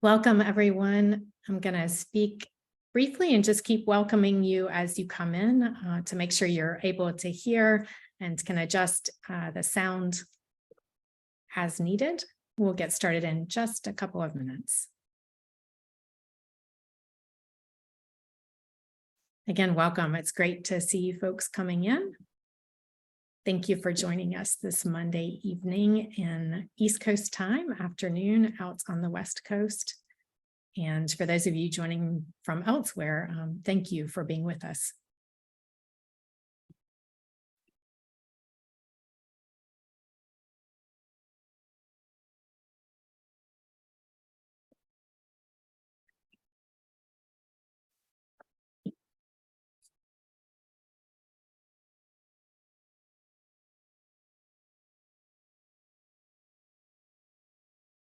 Welcome, everyone. I'm going to speak briefly and just keep welcoming you as you come in to make sure you're able to hear and can adjust the sound as needed. We'll get started in just a couple of minutes. Again, welcome. It's great to see you folks coming in. Thank you for joining us this Monday evening in East Coast time, afternoon out on the West Coast. And for those of you joining from elsewhere, thank you for being with us.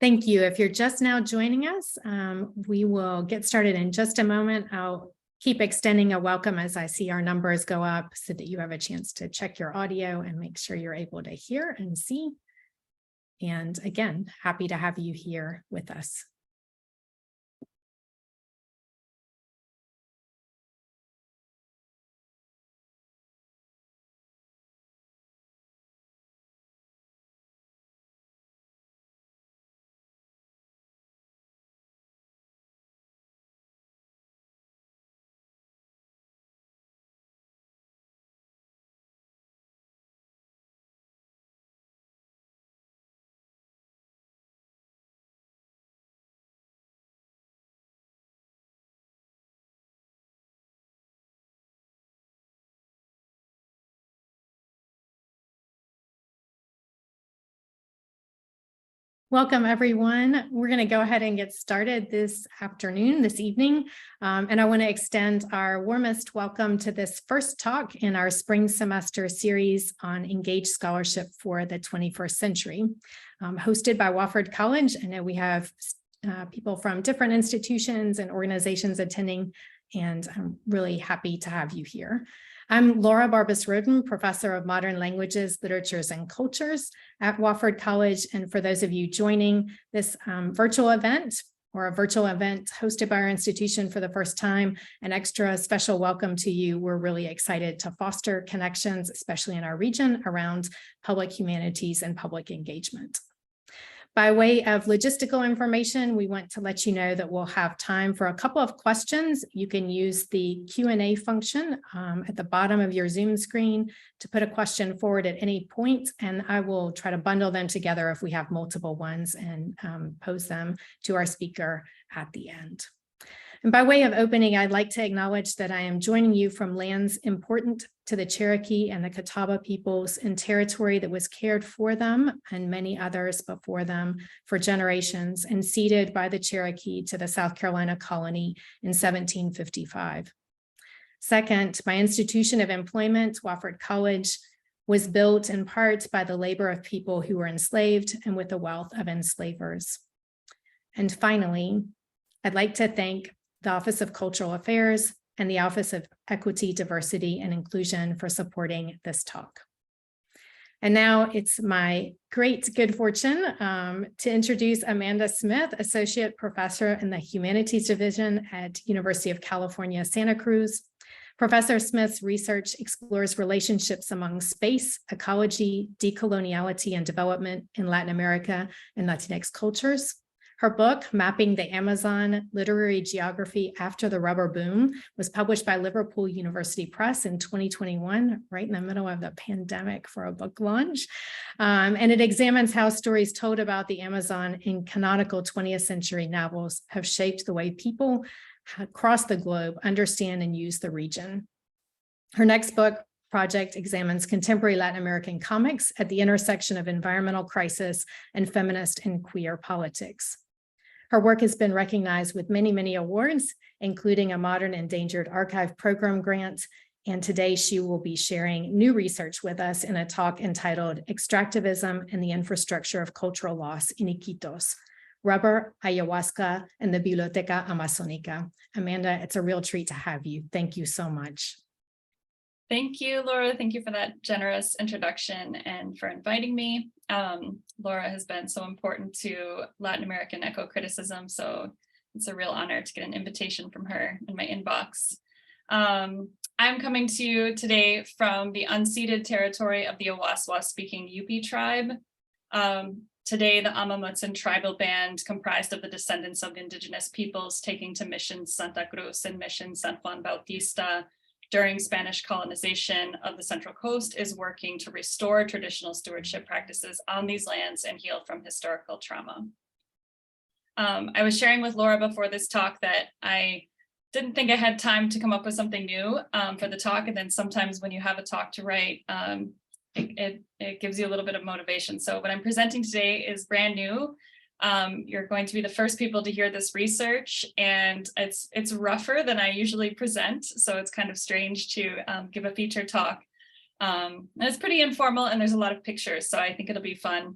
Thank you. If you're just now joining us, we will get started in just a moment. I'll keep extending a welcome as I see our numbers go up so that you have a chance to check your audio and make sure you're able to hear and see. And again, happy to have you here with us. Welcome, everyone. We're going to go ahead and get started this evening. And I want to extend our warmest welcome to this first talk in our spring semester series on engaged scholarship for the 21st century, hosted by Wofford College. I know we have people from different institutions and organizations attending, and I'm really happy to have you here. I'm Laura Barbas-Roden, Professor of Modern Languages, Literatures, and Cultures at Wofford College. And for those of you joining this virtual event hosted by our institution for the first time, an extra special welcome to you. We're really excited to foster connections, especially in our region, around public humanities and public engagement. By way of logistical information, we want to let you know that we'll have time for a couple of questions. You can use the Q&A function at the bottom of your Zoom screen to put a question forward at any point, and I will try to bundle them together if we have multiple ones and pose them to our speaker at the end. And by way of opening, I'd like to acknowledge that I am joining you from lands important to the Cherokee and the Catawba peoples in territory that was cared for them and many others before them for generations and ceded by the Cherokee to the South Carolina colony in 1755. Second, my institution of employment, Wofford College, was built in part by the labor of people who were enslaved and with the wealth of enslavers. And finally, I'd like to thank the Office of Cultural Affairs and the Office of Equity, Diversity, and Inclusion for supporting this talk. And now it's my great good fortune to introduce Amanda Smith, Associate Professor in the Humanities Division at University of California, Santa Cruz. Professor Smith's research explores relationships among space, ecology, decoloniality, and development in Latin America and Latinx cultures. Her book, Mapping the Amazon, Literary Geography After the Rubber Boom, was published by Liverpool University Press in 2021, right in the middle of the pandemic for a book launch. And it examines how stories told about the Amazon in canonical 20th century novels have shaped the way people across the globe understand and use the region. Her next book project examines contemporary Latin American comics at the intersection of environmental crisis and feminist and queer politics. Her work has been recognized with many, many awards, including a Modern Endangered Archive Program grant. And today she will be sharing new research with us in a talk entitled Extractivism and the Infrastructure of Cultural Loss in Iquitos, Rubber, Ayahuasca, and the Biblioteca Amazónica. Amanda, it's a real treat to have you. Thank you so much. Thank you, Laura. Thank you for that generous introduction and for inviting me. Laura has been so important to Latin American eco-criticism, so it's a real honor to get an invitation from her in my inbox. I'm coming to you today from the unceded territory of the Awaswas-speaking Yupi tribe. Today, the Amamutsan tribal band, comprised of the descendants of indigenous peoples taking to Mission Santa Cruz and Mission San Juan Bautista during Spanish colonization of the Central Coast, is working to restore traditional stewardship practices on these lands and heal from historical trauma. I was sharing with Laura before this talk that I didn't think I had time to come up with something new for the talk, and then sometimes when you have a talk to write, it gives you a little bit of motivation. So what I'm presenting today is brand new. You're going to be the first people to hear this research, and it's rougher than I usually present, so it's kind of strange to give a feature talk. And it's pretty informal, and there's a lot of pictures, so I think it'll be fun.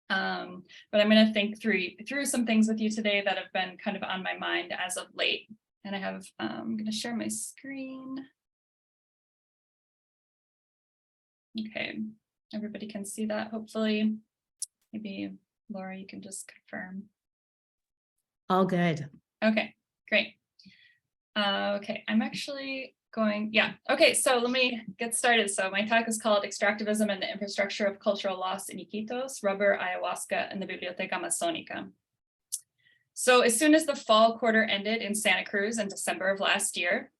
But I'm going to think through some things with you today that have been kind of on my mind as of late. And I'm going to share my screen. Okay, everybody can see that, hopefully. Maybe Laura, you can just confirm. All good. Okay, great. Okay, I'm actually going, yeah. Okay, so let me get started. So my talk is called Extractivism and the Infrastructure of Cultural Loss in Iquitos, Rubber, Ayahuasca, and the Biblioteca Amazónica. So as soon as the fall quarter ended in Santa Cruz in December of last year,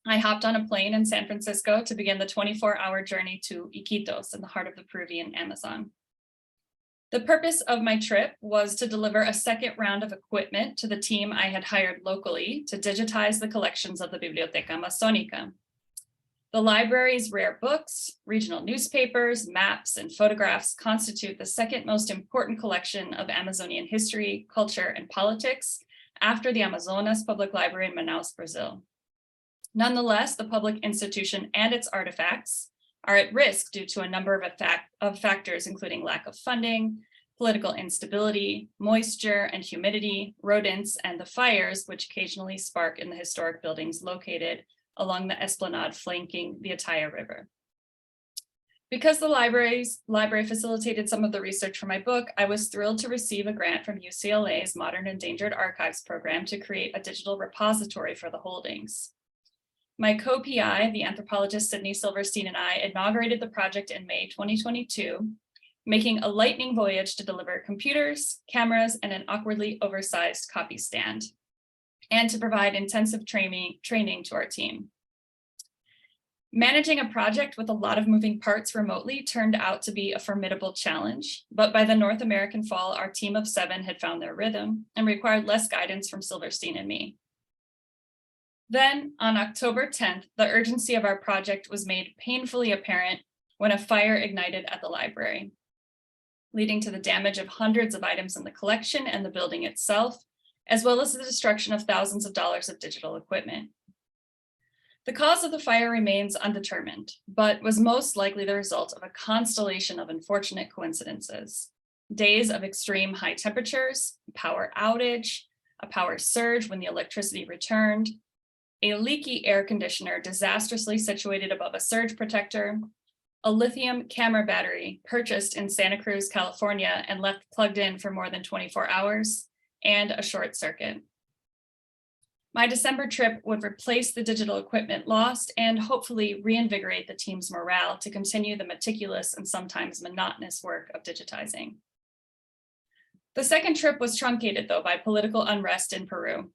I hopped on a plane in San Francisco to begin the 24-hour journey to Iquitos in the heart of the Peruvian Amazon. The purpose of my trip was to deliver a second round of equipment to the team I had hired locally to digitize the collections of the Biblioteca Amazónica. The library's rare books, regional newspapers, maps, and photographs constitute the second most important collection of Amazonian history, culture, and politics after the Amazonas Public Library in Manaus, Brazil. Nonetheless, the public institution and its artifacts are at risk due to a number of factors, including lack of funding, political instability, moisture and humidity, rodents, and the fires which occasionally spark in the historic buildings located along the esplanade flanking the Ataya River. Because the library facilitated some of the research for my book, I was thrilled to receive a grant from UCLA's Modern Endangered Archives program to create a digital repository for the holdings. My co-PI, the anthropologist Sydney Silverstein, and I inaugurated the project in May 2022, making a lightning voyage to deliver computers, cameras, and an awkwardly oversized copy stand, and to provide intensive training to our team. Managing a project with a lot of moving parts remotely turned out to be a formidable challenge, but by the North American fall, our team of 7 had found their rhythm and required less guidance from Silverstein and me. Then, on October 10th, the urgency of our project was made painfully apparent when a fire ignited at the library, leading to the damage of hundreds of items in the collection and the building itself, as well as the destruction of thousands of dollars of digital equipment. The cause of the fire remains undetermined, but was most likely the result of a constellation of unfortunate coincidences. Days of extreme high temperatures, a power outage, a power surge when the electricity returned, a leaky air conditioner disastrously situated above a surge protector, a lithium camera battery purchased in Santa Cruz, California, and left plugged in for more than 24 hours, and a short circuit. My December trip would replace the digital equipment lost and hopefully reinvigorate the team's morale to continue the meticulous and sometimes monotonous work of digitizing. The second trip was truncated, though, by political unrest in Peru.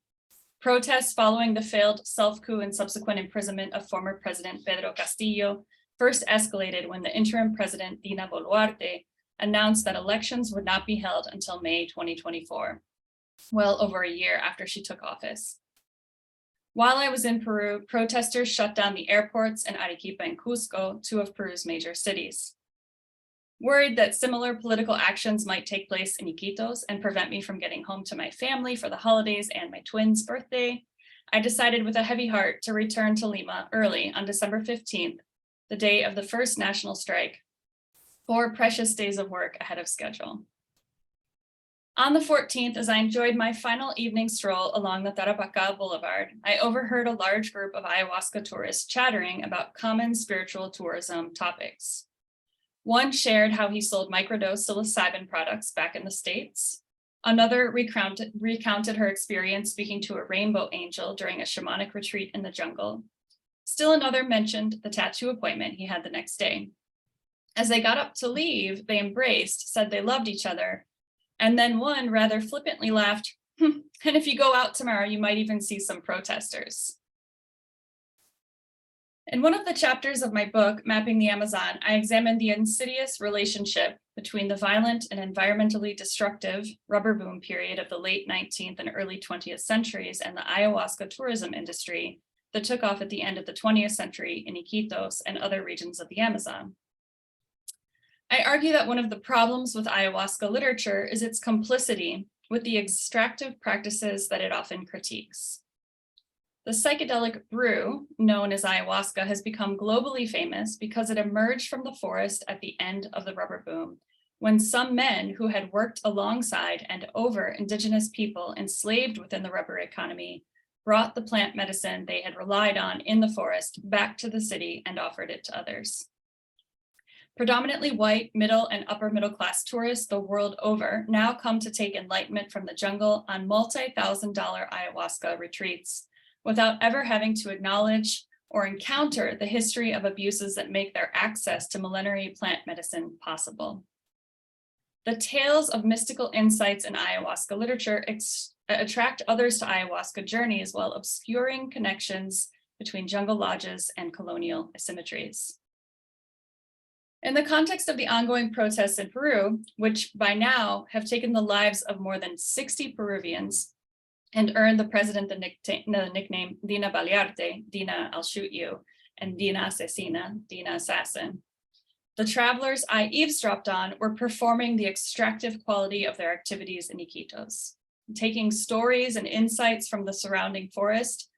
Protests following the failed self-coup and subsequent imprisonment of former President Pedro Castillo first escalated when the interim president, Dina Boluarte, announced that elections would not be held until May 2024, well over a year after she took office. While I was in Peru, protesters shut down the airports in Arequipa and Cusco, 2 of Peru's major cities. Worried that similar political actions might take place in Iquitos and prevent me from getting home to my family for the holidays and my twin's birthday, I decided with a heavy heart to return to Lima early on December 15th, the day of the first national strike, 4 precious days of work ahead of schedule. On the 14th, as I enjoyed my final evening stroll along the Tarapacá Boulevard, I overheard a large group of ayahuasca tourists chattering about common spiritual tourism topics. One shared how he sold microdose psilocybin products back in the States. Another recounted her experience speaking to a rainbow angel during a shamanic retreat in the jungle. Still another mentioned the tattoo appointment he had the next day. As they got up to leave, they embraced, said they loved each other, and then one rather flippantly laughed, and if you go out tomorrow, you might even see some protesters. In one of the chapters of my book, Mapping the Amazon, I examined the insidious relationship between the violent and environmentally destructive rubber boom period of the late 19th and early 20th centuries and the ayahuasca tourism industry that took off at the end of the 20th century in Iquitos and other regions of the Amazon. I argue that one of the problems with ayahuasca literature is its complicity with the extractive practices that it often critiques. The psychedelic brew, known as ayahuasca, has become globally famous because it emerged from the forest at the end of the rubber boom, when some men who had worked alongside and over indigenous people enslaved within the rubber economy brought the plant medicine they had relied on in the forest back to the city and offered it to others. Predominantly white, middle, and upper middle class tourists the world over now come to take enlightenment from the jungle on multi-$1,000 ayahuasca retreats without ever having to acknowledge or encounter the history of abuses that make their access to millenary plant medicine possible. The tales of mystical insights in ayahuasca literature attract others to ayahuasca journeys while obscuring connections between jungle lodges and colonial asymmetries. In the context of the ongoing protests in Peru, which by now have taken the lives of more than 60 Peruvians and earned the president the nickname Dina Balearte, Dina I'll shoot you, and Dina Asesina, Dina Assassin, the travelers I eavesdropped on were performing the extractive quality of their activities in Iquitos, taking stories and insights from the surrounding forest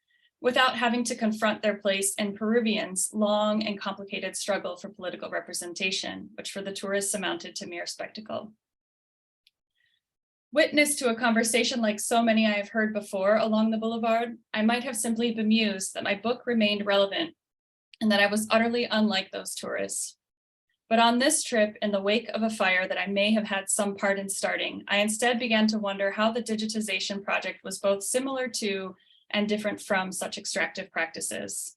without having to confront their place in Peruvians' long and complicated struggle for political representation, which for the tourists amounted to mere spectacle. Witness to a conversation like so many I have heard before along the boulevard, I might have simply bemused that my book remained relevant and that I was utterly unlike those tourists. But on this trip, in the wake of a fire that I may have had some part in starting, I instead began to wonder how the digitization project was both similar to and different from such extractive practices.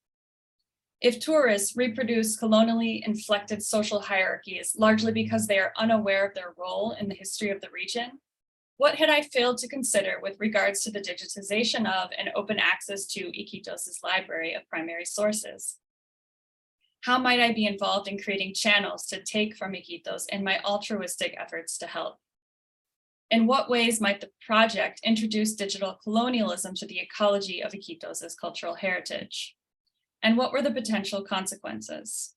If tourists reproduce colonially inflected social hierarchies, largely because they are unaware of their role in the history of the region, what had I failed to consider with regards to the digitization of and open access to Iquitos' library of primary sources? How might I be involved in creating channels to take from Iquitos in my altruistic efforts to help? In what ways might the project introduce digital colonialism to the ecology of Iquitos' cultural heritage? And what were the potential consequences?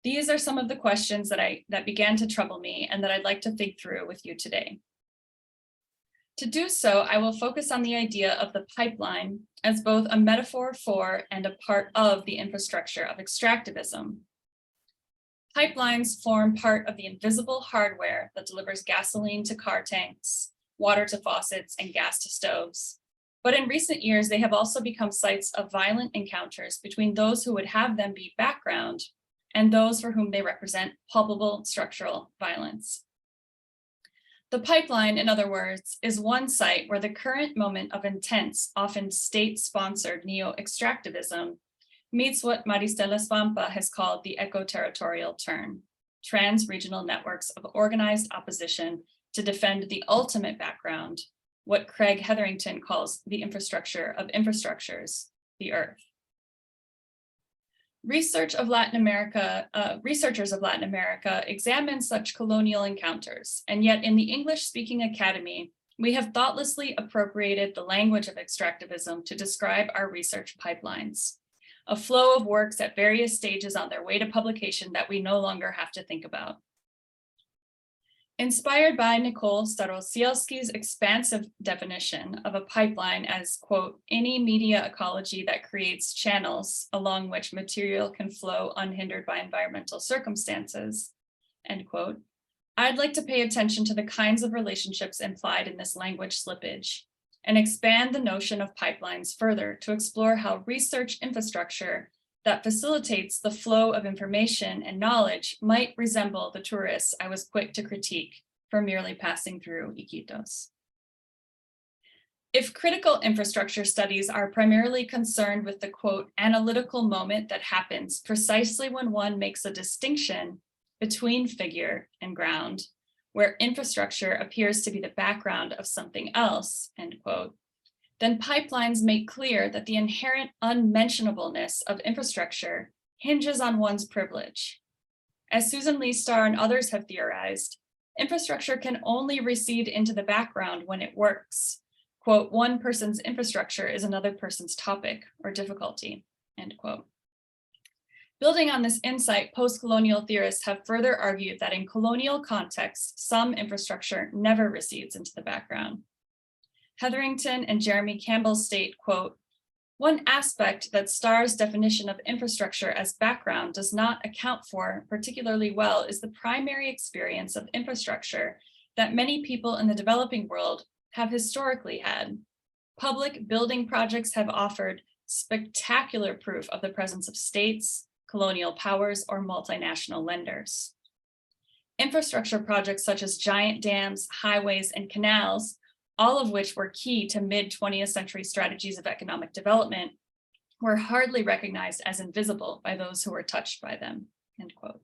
These are some of the questions that began to trouble me and that I'd like to think through with you today. To do so, I will focus on the idea of the pipeline as both a metaphor for and a part of the infrastructure of extractivism. Pipelines form part of the invisible hardware that delivers gasoline to car tanks, water to faucets, and gas to stoves. But in recent years, they have also become sites of violent encounters between those who would have them be background and those for whom they represent palpable structural violence. The pipeline, in other words, is one site where the current moment of intense, often state-sponsored neo-extractivism meets what Maristela Svampa has called the eco-territorial turn, trans-regional networks of organized opposition to defend the ultimate background, what Craig Hetherington calls the infrastructure of infrastructures, the earth. Researchers of Latin America examine such colonial encounters, and yet in the English-speaking academy, we have thoughtlessly appropriated the language of extractivism to describe our research pipelines, a flow of works at various stages on their way to publication that we no longer have to think about. Inspired by Nicole Starosielski's expansive definition of a pipeline as, quote, any media ecology that creates channels along which material can flow unhindered by environmental circumstances, end quote, I'd like to pay attention to the kinds of relationships implied in this language slippage and expand the notion of pipelines further to explore how research infrastructure that facilitates the flow of information and knowledge might resemble the tourists I was quick to critique for merely passing through Iquitos. If critical infrastructure studies are primarily concerned with the quote, analytical moment that happens precisely when one makes a distinction between figure and ground, where infrastructure appears to be the background of something else, end quote, then pipelines make clear that the inherent unmentionableness of infrastructure hinges on one's privilege. As Susan Lee Starr and others have theorized, infrastructure can only recede into the background when it works. Quote, one person's infrastructure is another person's topic or difficulty, end quote. Building on this insight, post-colonial theorists have further argued that in colonial contexts, some infrastructure never recedes into the background. Hetherington and Jeremy Campbell state, quote, one aspect that Starr's definition of infrastructure as background does not account for particularly well is the primary experience of infrastructure that many people in the developing world have historically had. Public building projects have offered spectacular proof of the presence of states, colonial powers, or multinational lenders. Infrastructure projects such as giant dams, highways, and canals, all of which were key to mid-20th century strategies of economic development, were hardly recognized as invisible by those who were touched by them, end quote.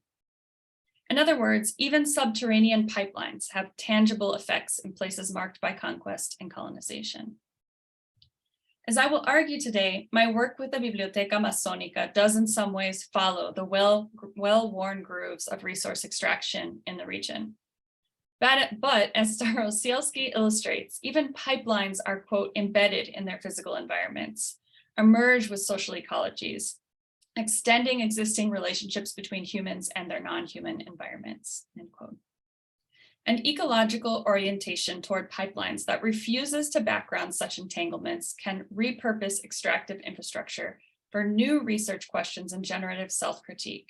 In other words, even subterranean pipelines have tangible effects in places marked by conquest and colonization. As I will argue today, my work with the Biblioteca Amazónica does in some ways follow the well-worn grooves of resource extraction in the region. But as Starosielski illustrates, even pipelines are, quote, embedded in their physical environments, emerge with social ecologies, extending existing relationships between humans and their non-human environments, end quote. An ecological orientation toward pipelines that refuses to background such entanglements can repurpose extractive infrastructure for new research questions and generative self-critique.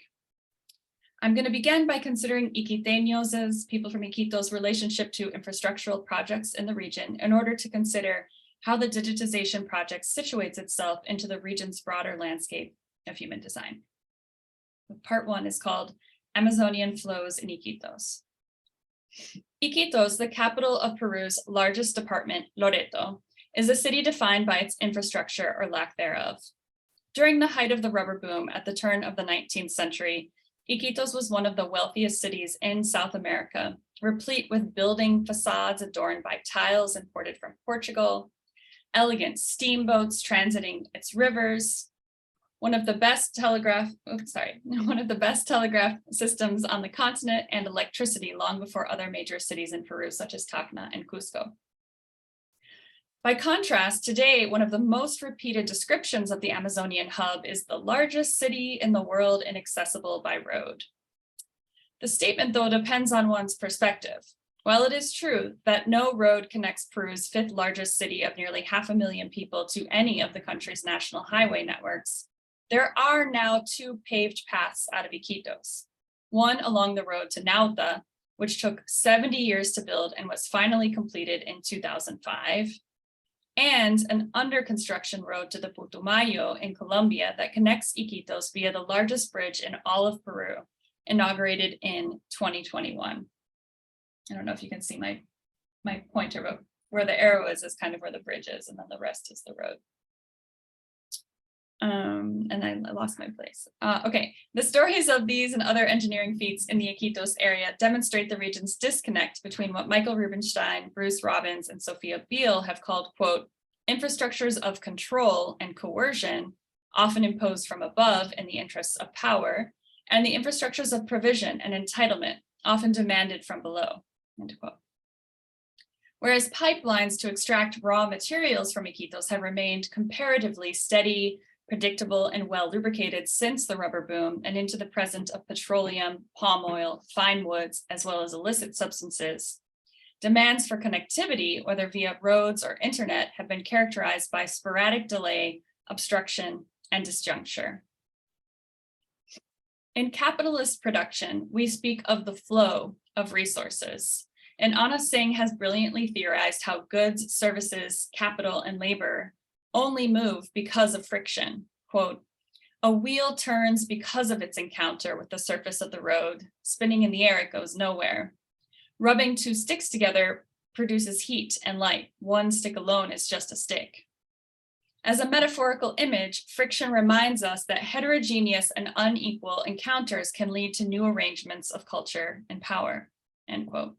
I'm going to begin by considering Iquiteños, people from Iquitos' relationship to infrastructural projects in the region in order to consider how the digitization project situates itself into the region's broader landscape of human design. Part one is called Amazonian Flows in Iquitos. Iquitos, the capital of Peru's largest department, Loreto, is a city defined by its infrastructure or lack thereof. During the height of the rubber boom at the turn of the 19th century, Iquitos was one of the wealthiest cities in South America, replete with building facades adorned by tiles imported from Portugal, elegant steamboats transiting its rivers, one of the best telegraph systems on the continent, and electricity long before other major cities in Peru, such as Tacna and Cusco. By contrast, today, one of the most repeated descriptions of the Amazonian hub is the largest city in the world and accessible by road. The statement, though, depends on one's perspective. While it is true that no road connects Peru's fifth largest city of nearly 500,000 people to any of the country's national highway networks, there are now two paved paths out of Iquitos, one along the road to Nauta, which took 70 years to build and was finally completed in 2005, and an under construction road to the Putumayo in Colombia that connects Iquitos via the largest bridge in all of Peru, inaugurated in 2021. I don't know if you can see my pointer, but where the arrow is kind of where the bridge is, and then the rest is the road. And I lost my place. Okay, the stories of these and other engineering feats in the Iquitos area demonstrate the region's disconnect between what Michael Rubenstein, Bruce Robbins, and Sophia Beale have called, quote, infrastructures of control and coercion, often imposed from above in the interests of power, and the infrastructures of provision and entitlement, often demanded from below, end quote. Whereas pipelines to extract raw materials from Iquitos have remained comparatively steady, predictable, and well lubricated since the rubber boom and into the present of petroleum, palm oil, fine woods, as well as illicit substances, demands for connectivity, whether via roads or internet, have been characterized by sporadic delay, obstruction, and disjuncture. In capitalist production, we speak of the flow of resources. And Anna Singh has brilliantly theorized how goods, services, capital, and labor only move because of friction. Quote, "A wheel turns because of its encounter with the surface of the road. Spinning in the air, it goes nowhere. Rubbing two sticks together produces heat and light. One stick alone is just a stick." As a metaphorical image, friction reminds us that heterogeneous and unequal encounters can lead to new arrangements of culture and power, end quote.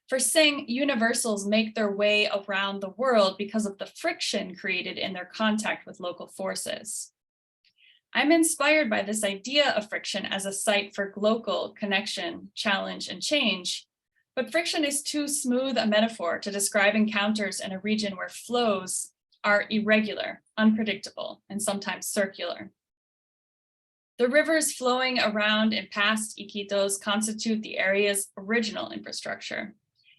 For Singh, universals make their way around the world because of the friction created in their contact with local forces. I'm inspired by this idea of friction as a site for local connection, challenge, and change, but friction is too smooth a metaphor to describe encounters in a region where flows are irregular, unpredictable, and sometimes circular. The rivers flowing around and past Iquitos constitute the area's original infrastructure,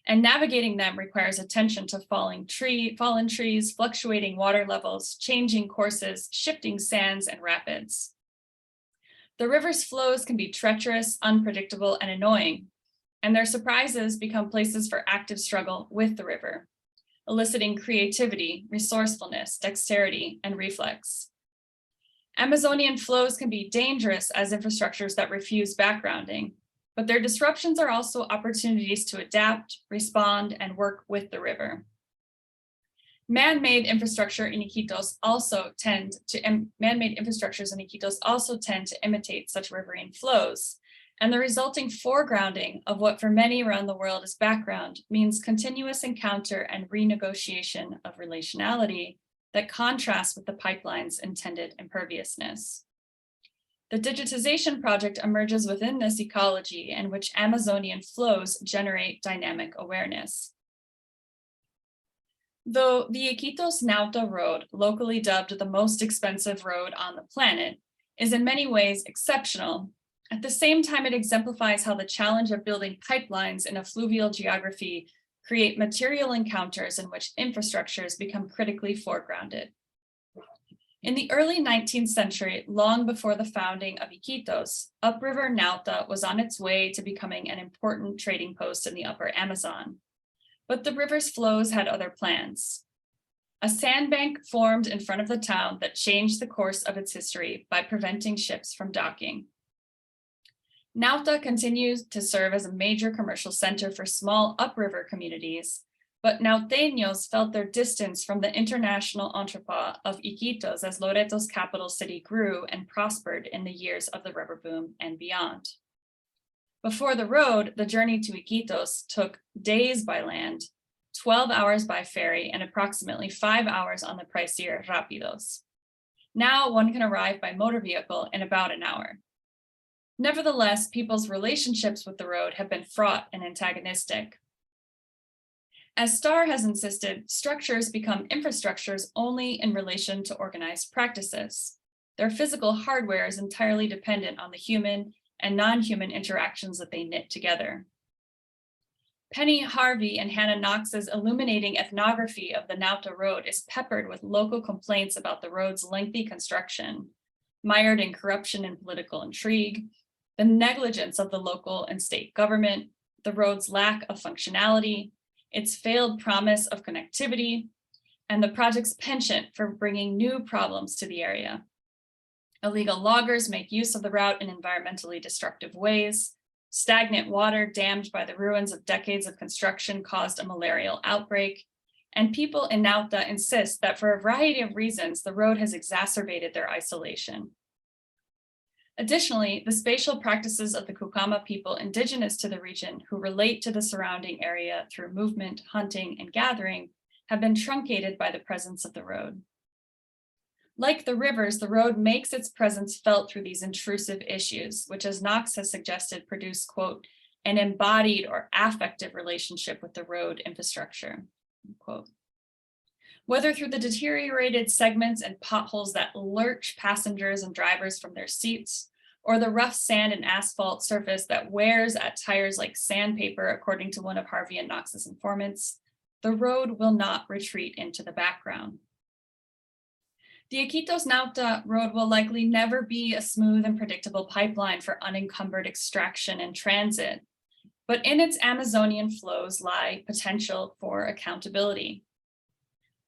and navigating them requires attention to fallen trees, fluctuating water levels, changing courses, shifting sands, and rapids. The river's flows can be treacherous, unpredictable, and annoying, and their surprises become places for active struggle with the river, eliciting creativity, resourcefulness, dexterity, and reflex. Amazonian flows can be dangerous as infrastructures that refuse backgrounding, but their disruptions are also opportunities to adapt, respond, and work with the river. Man-made infrastructures in Iquitos also tend to imitate such riverine flows, and the resulting foregrounding of what for many around the world is background means continuous encounter and renegotiation of relationality that contrasts with the pipeline's intended imperviousness. The digitization project emerges within this ecology in which Amazonian flows generate dynamic awareness. Though the Iquitos-Nauta road, locally dubbed the most expensive road on the planet, is in many ways exceptional, at the same time it exemplifies how the challenge of building pipelines in a fluvial geography create material encounters in which infrastructures become critically foregrounded. In the early 19th century, long before the founding of Iquitos, upriver Nauta was on its way to becoming an important trading post in the upper Amazon. But the river's flows had other plans. A sandbank formed in front of the town that changed the course of its history by preventing ships from docking. Nauta continues to serve as a major commercial center for small upriver communities, but Nauteños felt their distance from the international entrepot of Iquitos as Loreto's capital city grew and prospered in the years of the river boom and beyond. Before the road, the journey to Iquitos took days by land, 12 hours by ferry, and approximately 5 hours on the pricier Rapidos. Now one can arrive by motor vehicle in about an hour. Nevertheless, people's relationships with the road have been fraught and antagonistic. As Starr has insisted, structures become infrastructures only in relation to organized practices. Their physical hardware is entirely dependent on the human and non-human interactions that they knit together. Penny Harvey and Hannah Knox's illuminating ethnography of the Nauta Road is peppered with local complaints about the road's lengthy construction, mired in corruption and political intrigue, the negligence of the local and state government, the road's lack of functionality, its failed promise of connectivity, and the project's penchant for bringing new problems to the area. Illegal loggers make use of the route in environmentally destructive ways. Stagnant water dammed by the ruins of decades of construction caused a malarial outbreak. And people in Nauta insist that for a variety of reasons, the road has exacerbated their isolation. Additionally, the spatial practices of the Kukama people indigenous to the region who relate to the surrounding area through movement, hunting, and gathering have been truncated by the presence of the road. Like the rivers, the road makes its presence felt through these intrusive issues, which, as Knox has suggested, produce, quote, an embodied or affective relationship with the road infrastructure, quote. Whether through the deteriorated segments and potholes that lurch passengers and drivers from their seats, or the rough sand and asphalt surface that wears at tires like sandpaper, according to one of Harvey and Knox's informants, the road will not retreat into the background. The Iquitos-Nauta road will likely never be a smooth and predictable pipeline for unencumbered extraction and transit, but in its Amazonian flows lie potential for accountability.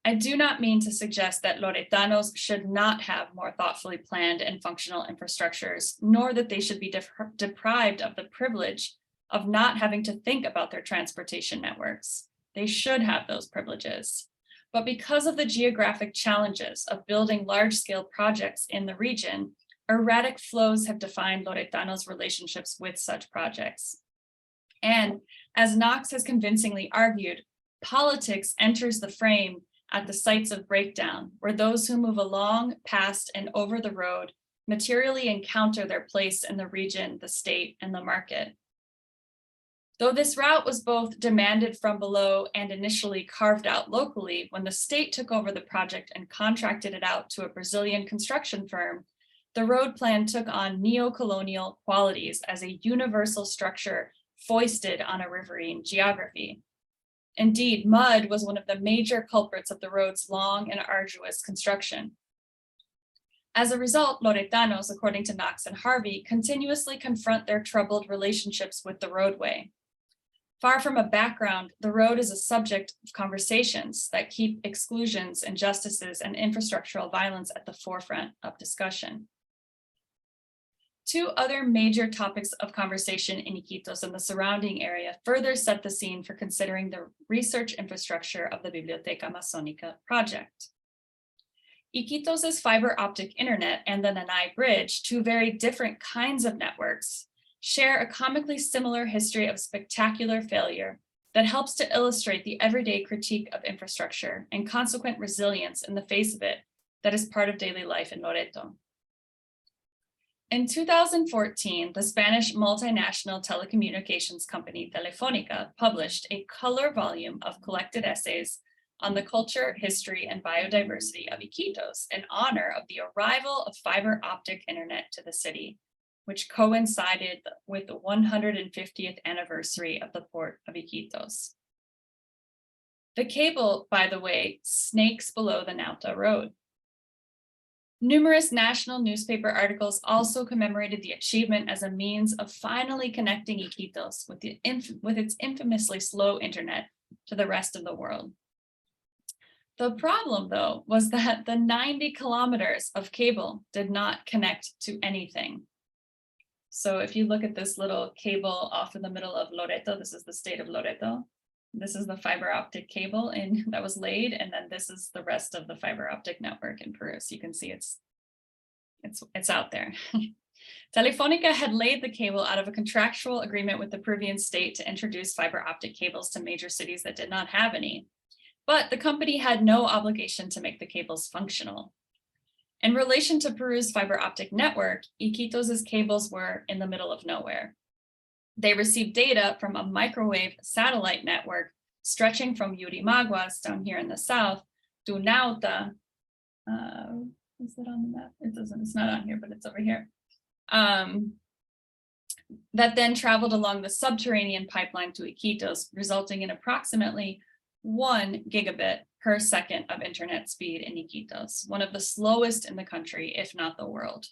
I do not mean to suggest that Loretanos should not have more thoughtfully planned and functional infrastructures, nor that they should be deprived of the privilege of not having to think about their transportation networks. They should have those privileges. But because of the geographic challenges of building large-scale projects in the region, erratic flows have defined Loretanos' relationships with such projects. And as Knox has convincingly argued, politics enters the frame at the sites of breakdown, where those who move along, past, and over the road materially encounter their place in the region, the state, and the market. Though this route was both demanded from below and initially carved out locally when the state took over the project and contracted it out to a Brazilian construction firm, the road plan took on neo-colonial qualities as a universal structure foisted on a riverine geography. Indeed, mud was one of the major culprits of the road's long and arduous construction. As a result, Loretanos, according to Knox and Harvey, continuously confront their troubled relationships with the roadway. Far from a background, the road is a subject of conversations that keep exclusions, injustices, and infrastructural violence at the forefront of discussion. Two other major topics of conversation in Iquitos and the surrounding area further set the scene for considering the research infrastructure of the Biblioteca Amazónica project. Iquitos' fiber optic internet and the Nanay Bridge, two very different kinds of networks, share a comically similar history of spectacular failure that helps to illustrate the everyday critique of infrastructure and consequent resilience in the face of it that is part of daily life in Loreto. In 2014, the Spanish multinational telecommunications company Telefónica published a color volume of collected essays on the culture, history, and biodiversity of Iquitos in honor of the arrival of fiber optic internet to the city, which coincided with the 150th anniversary of the port of Iquitos. The cable, by the way, snakes below the Nauta Road. Numerous national newspaper articles also commemorated the achievement as a means of finally connecting Iquitos with its infamously slow internet to the rest of the world. The problem, though, was that the 90 kilometers of cable did not connect to anything. So if you look at this little cable off in the middle of Loreto, this is the state of Loreto. This is the fiber optic cable that was laid, and then this is the rest of the fiber optic network in Peru. So you can see it's out there. Telefónica had laid the cable out of a contractual agreement with the Peruvian state to introduce fiber optic cables to major cities that did not have any. But the company had no obligation to make the cables functional. In relation to Peru's fiber optic network, Iquitos' cables were in the middle of nowhere. They received data from a microwave satellite network stretching from Yurimaguas down here in the south to Nauta. Is it on the map? It's not on here, but it's over here. That then traveled along the subterranean pipeline to Iquitos, resulting in approximately 1 gigabit per second of internet speed in Iquitos, one of the slowest in the country, if not the world.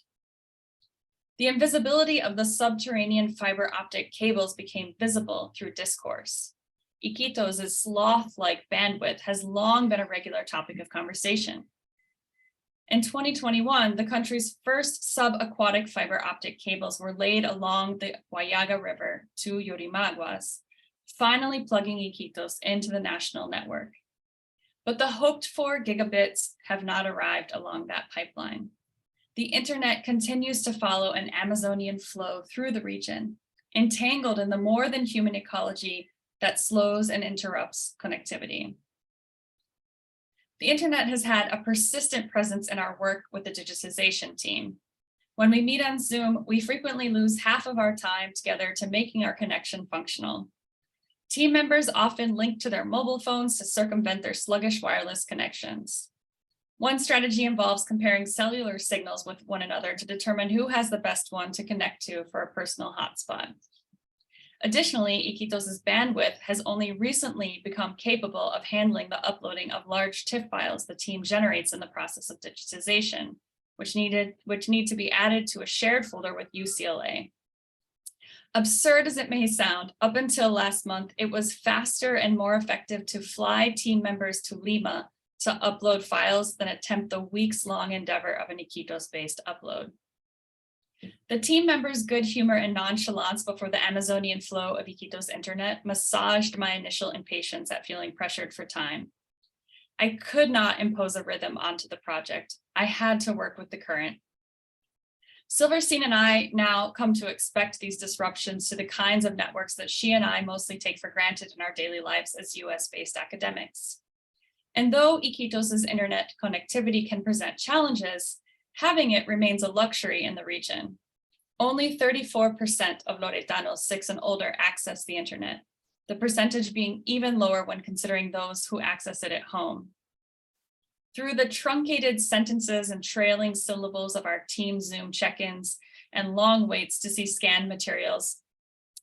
The invisibility of the subterranean fiber optic cables became visible through discourse. Iquitos' sloth-like bandwidth has long been a regular topic of conversation. In 2021, the country's first subaquatic fiber optic cables were laid along the Huallaga River to Yurimaguas, finally plugging Iquitos into the national network. But the hoped-for gigabits have not arrived along that pipeline. The internet continues to follow an Amazonian flow through the region, entangled in the more than human ecology that slows and interrupts connectivity. The internet has had a persistent presence in our work with the digitization team. When we meet on Zoom, we frequently lose half of our time together to making our connection functional. Team members often link to their mobile phones to circumvent their sluggish wireless connections. One strategy involves comparing cellular signals with one another to determine who has the best one to connect to for a personal hotspot. Additionally, Iquitos' bandwidth has only recently become capable of handling the uploading of large TIFF files the team generates in the process of digitization, which need to be added to a shared folder with UCLA. Absurd as it may sound, up until last month, it was faster and more effective to fly team members to Lima to upload files than attempt the weeks-long endeavor of an Iquitos-based upload. The team members' good humor and nonchalance before the Amazonian flow of Iquitos internet massaged my initial impatience at feeling pressured for time. I could not impose a rhythm onto the project. I had to work with the current. Silverstein and I now come to expect these disruptions to the kinds of networks that she and I mostly take for granted in our daily lives as US-based academics. And though Iquitos' internet connectivity can present challenges, having it remains a luxury in the region. Only 34% of Loretanos 6 and older access the internet, the percentage being even lower when considering those who access it at home. Through the truncated sentences and trailing syllables of our team Zoom check-ins and long waits to see scanned materials,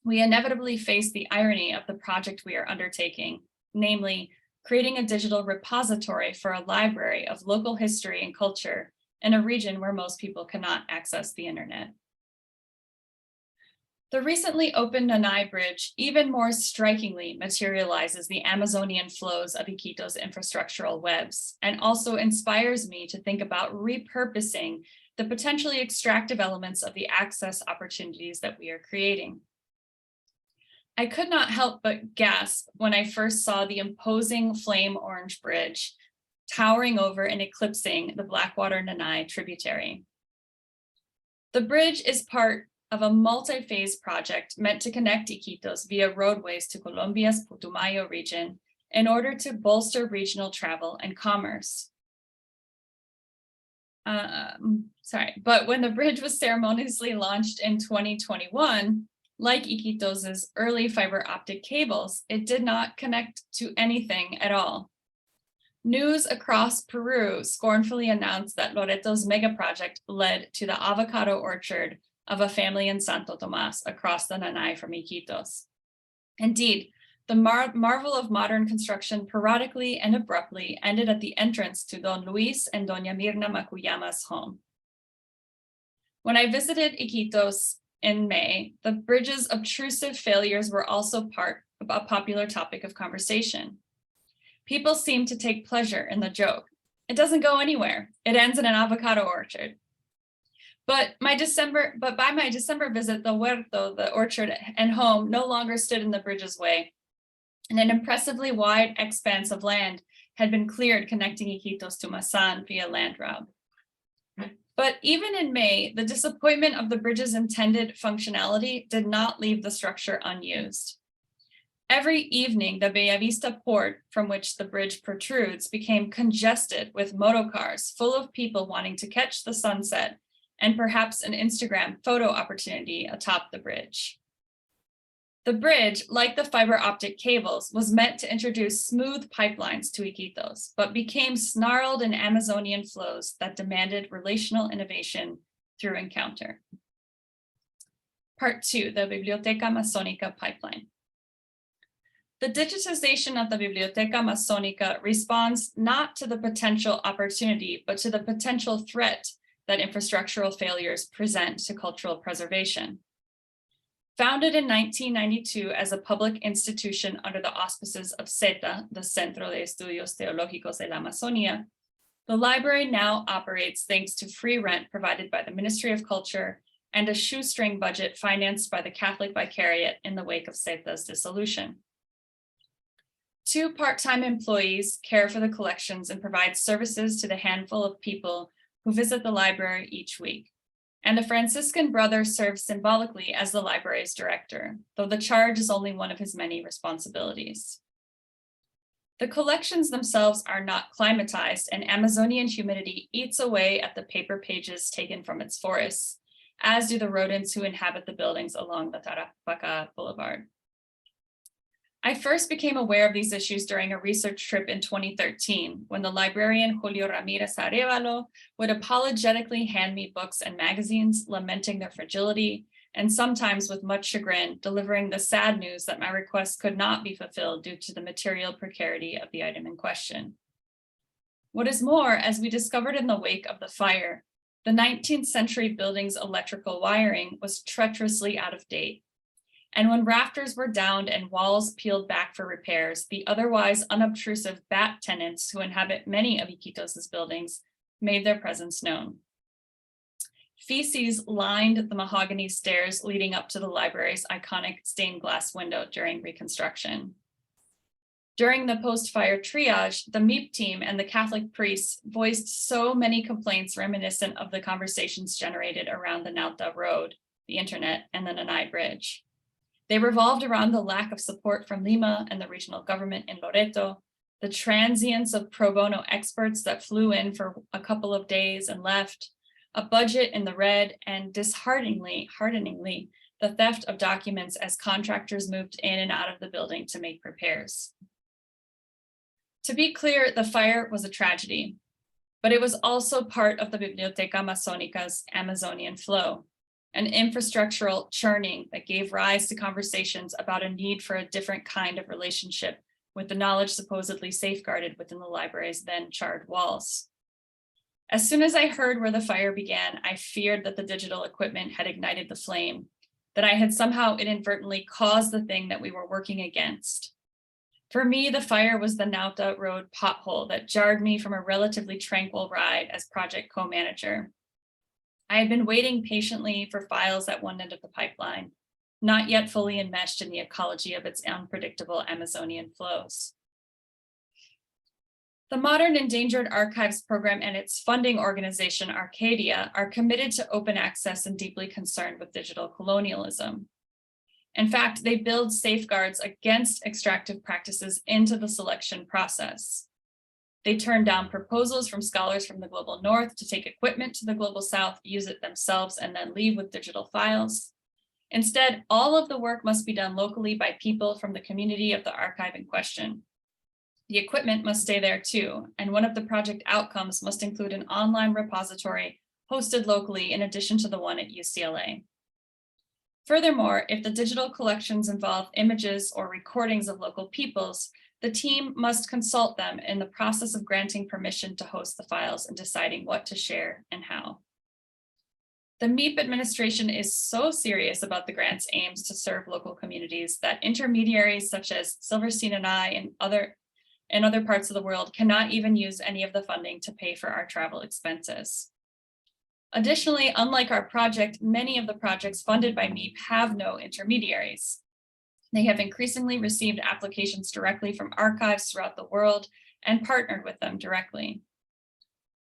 we inevitably face the irony of the project we are undertaking, namely, creating a digital repository for a library of local history and culture in a region where most people cannot access the internet. The recently opened Nanay Bridge even more strikingly materializes the Amazonian flows of Iquitos' infrastructural webs and also inspires me to think about repurposing the potentially extractive elements of the access opportunities that we are creating. I could not help but gasp when I first saw the imposing flame orange bridge towering over and eclipsing the Blackwater Nanay tributary. The bridge is part of a multi-phase project meant to connect Iquitos via roadways to Colombia's Putumayo region in order to bolster regional travel and commerce. But when the bridge was ceremoniously launched in 2021, like Iquitos' early fiber optic cables, it did not connect to anything at all. News across Peru scornfully announced that Loreto's mega project led to the avocado orchard of a family in Santo Tomas across the Nanay from Iquitos. Indeed, the marvel of modern construction periodically and abruptly ended at the entrance to Don Luis and Doña Mirna Macuyama's home. When I visited Iquitos in May, the bridge's obtrusive failures were also a popular topic of conversation. People seem to take pleasure in the joke. It doesn't go anywhere. It ends in an avocado orchard. But by my December visit, the huerto, the orchard and home, no longer stood in the bridge's way. And an impressively wide expanse of land had been cleared connecting Iquitos to Masan via land route. But even in May, the disappointment of the bridge's intended functionality did not leave the structure unused. Every evening, the Bellavista port from which the bridge protrudes became congested with motocars full of people wanting to catch the sunset and perhaps an Instagram photo opportunity atop the bridge. The bridge, like the fiber optic cables, was meant to introduce smooth pipelines to Iquitos, but became snarled in Amazonian flows that demanded relational innovation through encounter. Part 2, the Biblioteca Amazónica pipeline. The digitization of the Biblioteca Amazónica responds not to the potential opportunity, but to the potential threat that infrastructural failures present to cultural preservation. Founded in 1992 as a public institution under the auspices of CETA, the Centro de Estudios Teológicos de la Amazonia, the library now operates thanks to free rent provided by the Ministry of Culture and a shoestring budget financed by the Catholic Vicariate in the wake of CETA's dissolution. 2 part-time employees care for the collections and provide services to the handful of people who visit the library each week. And a Franciscan brother serves symbolically as the library's director, though the charge is only one of his many responsibilities. The collections themselves are not climatized, and Amazonian humidity eats away at the paper pages taken from its forests, as do the rodents who inhabit the buildings along the Tarapacá Boulevard. I first became aware of these issues during a research trip in 2013, when the librarian Julio Ramirez Arevalo would apologetically hand me books and magazines, lamenting their fragility and sometimes with much chagrin, delivering the sad news that my request could not be fulfilled due to the material precarity of the item in question. What is more, as we discovered in the wake of the fire, the 19th century building's electrical wiring was treacherously out of date. And when rafters were downed and walls peeled back for repairs, the otherwise unobtrusive bat tenants who inhabit many of Iquitos' buildings made their presence known. Feces lined the mahogany stairs leading up to the library's iconic stained glass window during reconstruction. During the post-fire triage, the MIP team and the Catholic priests voiced so many complaints reminiscent of the conversations generated around the Nauta Road, the internet, and the Nanay Bridge. They revolved around the lack of support from Lima and the regional government in Loreto, the transience of pro bono experts that flew in for a couple of days and left, a budget in the red, and dishearteningly, the theft of documents as contractors moved in and out of the building to make repairs. To be clear, the fire was a tragedy, but it was also part of the Biblioteca Amazónica's Amazonian flow, an infrastructural churning that gave rise to conversations about a need for a different kind of relationship with the knowledge supposedly safeguarded within the library's then charred walls. As soon as I heard where the fire began, I feared that the digital equipment had ignited the flame, that I had somehow inadvertently caused the thing that we were working against. For me, the fire was the Nauta Road pothole that jarred me from a relatively tranquil ride as project co-manager. I had been waiting patiently for files at one end of the pipeline, not yet fully enmeshed in the ecology of its unpredictable Amazonian flows. The Modern Endangered Archives Program and its funding organization, Arcadia, are committed to open access and deeply concerned with digital colonialism. In fact, they build safeguards against extractive practices into the selection process. They turn down proposals from scholars from the global north to take equipment to the global south, use it themselves, and then leave with digital files. Instead, all of the work must be done locally by people from the community of the archive in question. The equipment must stay there too, and one of the project outcomes must include an online repository hosted locally in addition to the one at UCLA. Furthermore, if the digital collections involve images or recordings of local peoples, the team must consult them in the process of granting permission to host the files and deciding what to share and how. The MIP administration is so serious about the grant's aims to serve local communities that intermediaries such as Silverstein and I and other parts of the world cannot even use any of the funding to pay for our travel expenses. Additionally, unlike our project, many of the projects funded by MIP have no intermediaries. They have increasingly received applications directly from archives throughout the world and partnered with them directly.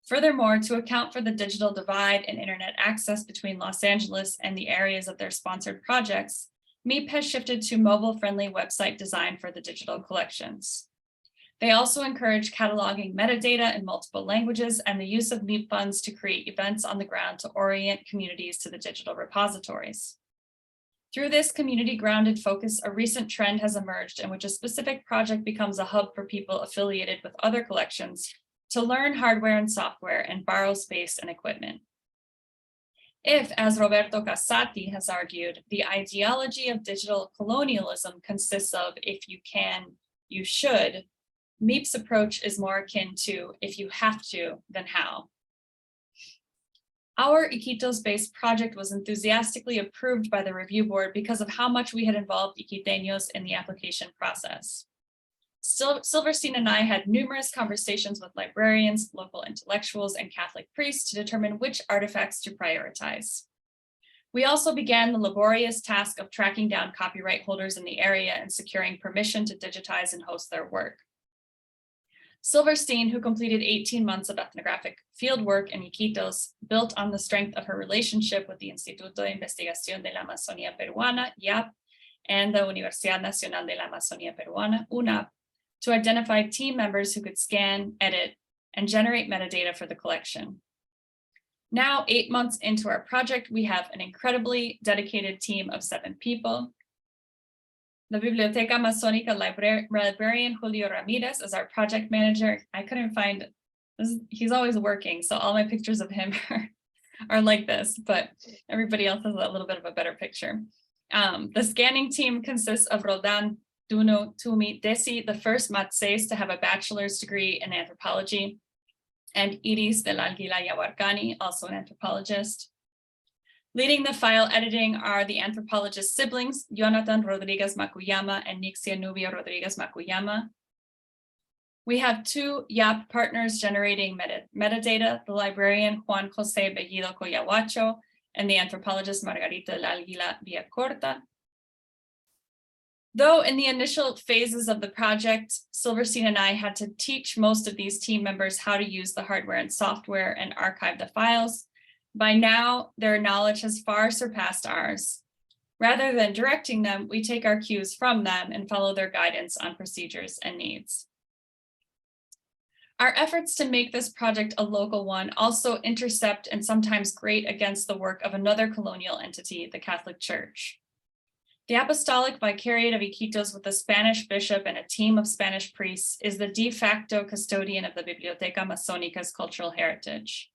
Furthermore, to account for the digital divide in internet access between Los Angeles and the areas of their sponsored projects, MIP has shifted to mobile-friendly website design for the digital collections. They also encourage cataloging metadata in multiple languages and the use of MIP funds to create events on the ground to orient communities to the digital repositories. Through this community-grounded focus, a recent trend has emerged in which a specific project becomes a hub for people affiliated with other collections to learn hardware and software and borrow space and equipment. If, as Roberto Casati has argued, the ideology of digital colonialism consists of if you can, you should, MIP's approach is more akin to if you have to, then how. Our Iquitos-based project was enthusiastically approved by the review board because of how much we had involved Iquiteños in the application process. Silverstein and I had numerous conversations with librarians, local intellectuals, and Catholic priests to determine which artifacts to prioritize. We also began the laborious task of tracking down copyright holders in the area and securing permission to digitize and host their work. Silverstein, who completed 18 months of ethnographic fieldwork in Iquitos, built on the strength of her relationship with the Instituto de Investigación de la Amazonía Peruana, IAP, and the Universidad Nacional de la Amazonía Peruana, UNAP, to identify team members who could scan, edit, and generate metadata for the collection. Now, 8 months into our project, we have an incredibly dedicated team of 7 people. The Biblioteca Amazónica librarian Julio Ramirez is our project manager. I couldn't find, he's always working, so all my pictures of him are are like this, but everybody else has a little bit of a better picture. The scanning team consists of Rodan, Duno, Tumi, Desi, the first Matses to have a bachelor's degree in anthropology, and Iris del Alguila Yawarkani, also an anthropologist. Leading the file editing are the anthropologist siblings, Jonathan Rodriguez Macuyama and Nixia Nubia Rodriguez Macuyama. We have 2 YAP partners generating metadata, the librarian Juan Jose Bellido Coyahuacho and the anthropologist Margarita del Alguila Villacorta. Though in the initial phases of the project, Silverstein and I had to teach most of these team members how to use the hardware and software and archive the files, by now their knowledge has far surpassed ours. Rather than directing them, we take our cues from them and follow their guidance on procedures and needs. Our efforts to make this project a local one also intercept and sometimes grate against the work of another colonial entity, the Catholic Church. The Apostolic Vicariate of Iquitos, with a Spanish bishop and a team of Spanish priests, is the de facto custodian of the Biblioteca Amazónica's cultural heritage.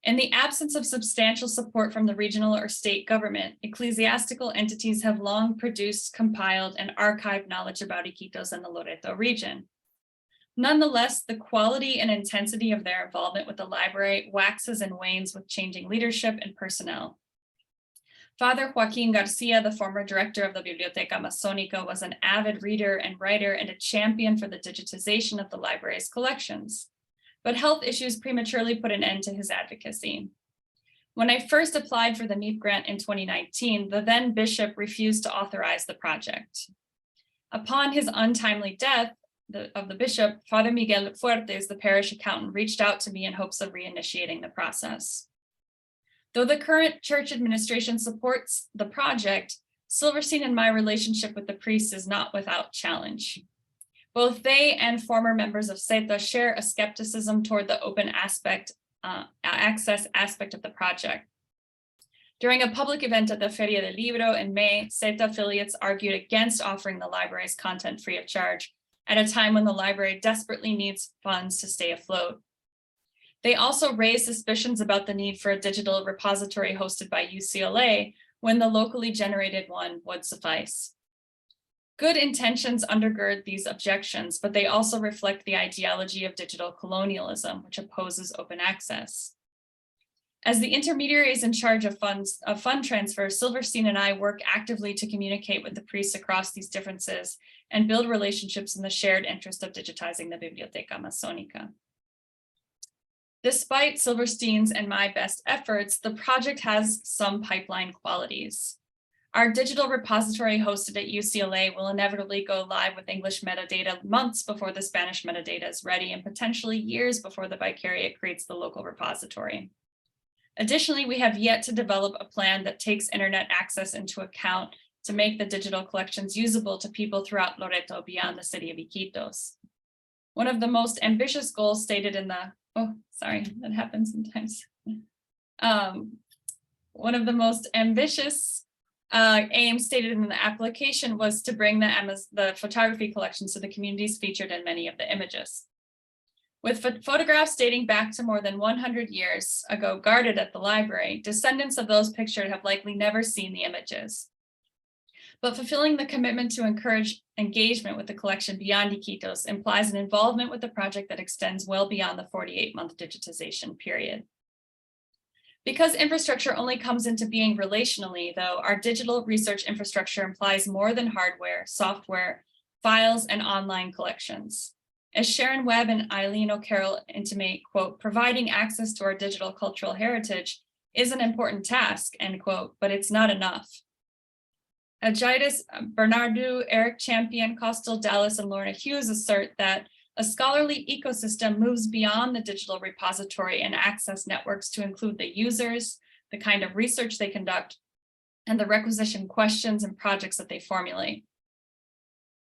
In the absence of substantial support from the regional or state government, ecclesiastical entities have long produced, compiled, and archived knowledge about Iquitos and the Loreto region. Nonetheless, the quality and intensity of their involvement with the library waxes and wanes with changing leadership and personnel. Father Joaquin Garcia, the former director of the Biblioteca Amazónica, was an avid reader and writer and a champion for the digitization of the library's collections. But health issues prematurely put an end to his advocacy. When I first applied for the MEEP grant in 2019, the then bishop refused to authorize the project. Upon his untimely death of the bishop, Father Miguel Fuertes, the parish accountant, reached out to me in hopes of reinitiating the process. Though the current church administration supports the project, Silverstein and my relationship with the priests is not without challenge. Both they and former members of CETA share a skepticism toward the open access aspect of the project. During a public event at the Feria del Libro in May, CETA affiliates argued against offering the library's content free of charge at a time when the library desperately needs funds to stay afloat. They also raised suspicions about the need for a digital repository hosted by UCLA when the locally generated one would suffice. Good intentions undergird these objections, but they also reflect the ideology of digital colonialism, which opposes open access. As the intermediaries in charge of fund transfer, Silverstein and I work actively to communicate with the priests across these differences and build relationships in the shared interest of digitizing the Biblioteca Amazónica. Despite Silverstein's and my best efforts, the project has some pipeline qualities. Our digital repository hosted at UCLA will inevitably go live with English metadata months before the Spanish metadata is ready and potentially years before the Vicariate creates the local repository. Additionally, we have yet to develop a plan that takes internet access into account to make the digital collections usable to people throughout Loreto beyond the city of Iquitos. One of the most ambitious goals stated in the, that happens sometimes. One of the most ambitious aims stated in the application was to bring the photography collections to the communities featured in many of the images. With photographs dating back to more than 100 years ago guarded at the library, descendants of those pictured have likely never seen the images. But fulfilling the commitment to encourage engagement with the collection beyond Iquitos implies an involvement with the project that extends well beyond the 48-month digitization period. Because infrastructure only comes into being relationally, though, our digital research infrastructure implies more than hardware, software, files, and online collections. As Sharon Webb and Eileen O'Carroll intimate, quote, providing access to our digital cultural heritage is an important task, end quote, but it's not enough. Agitis Bernardo, Eric Champion, Costel Dallas, and Lorna Hughes assert that a scholarly ecosystem moves beyond the digital repository and access networks to include the users, the kind of research they conduct, and the requisition questions and projects that they formulate.